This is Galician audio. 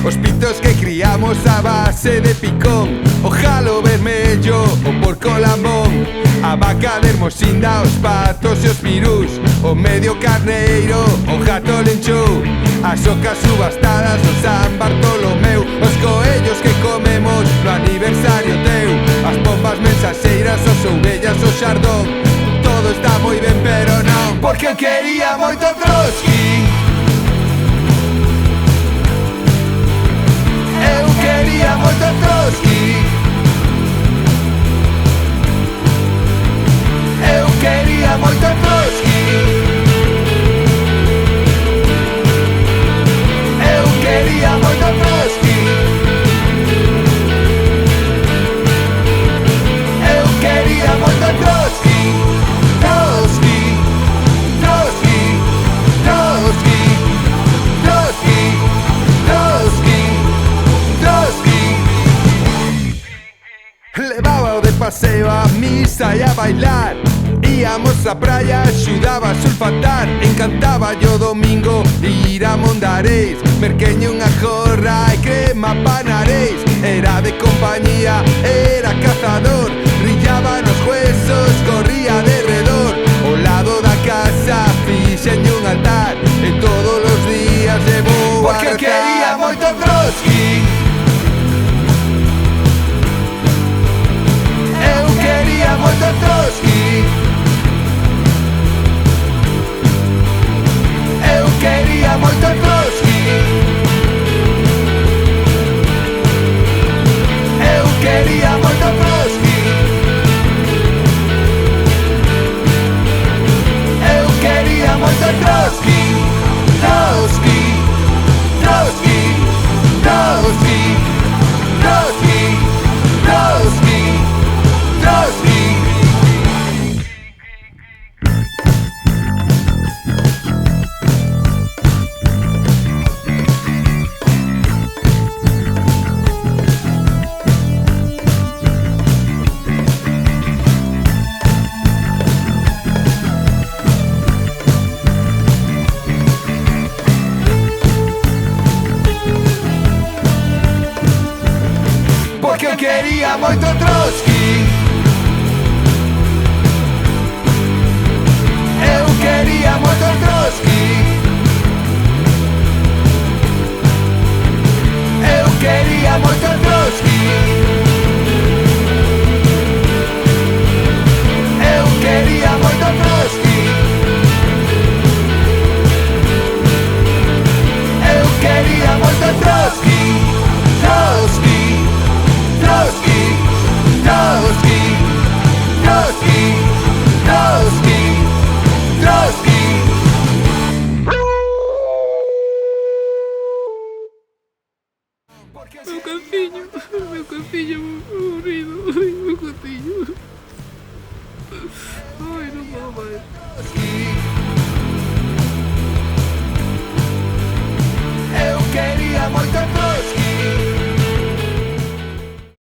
Os pitos que criamos a base de picón, o jalo vermello, o porco lambón, a vaca de Hermosinda, os patos e os pirús, o medio carneiro, o gato lenchou, as ocas subastadas no San Bartolomeu, os coellos que comemos no aniversario teu, as pombas mensaseiras, os ovellas, o xardón. Todo está moi ben pero non, porque eu quería moito Trotsky. Eu quería moito Trotsky. Eu quería moito Trotsky. Eu quería moito Trotsky. Eu quería moito Trotsky. Trotsky, Trotsky, Trotsky, Trotsky, Trotsky, Trotsky. Levábao de paseo a misa e a bailar, íamos á praia, axudaba a sulfatar, encantaba yo domingo ir a Mondareis, merqueño unha jorra e crema panareis, era de compañía, era cazador, brillaba nos huesos, corría de redor, ao lado da casa fixenlle un altar, e todos os días llevou a rezar. Porque quería moito Trotsky. Eu quería moito Trotsky. Eu quería moito Trotsky. Eu quería moito Trotsky. Eu quería moito Trotsky. Trotsky, Trotsky, Trotsky, Trotsky, Trotsky, Trotsky. Porque eu quería moito Trotsky. Eu quería moito Trotsky. Eu quería moito Trotsky. Eu quería moito Trotsky. Eu quería moito Trotsky. Trotsky, Trotsky, Trotsky, Trotsky, Trotsky, Trotsky. Meu cantinho aburrido, meu cantinho. Ai, não vou mais. Eu queria moito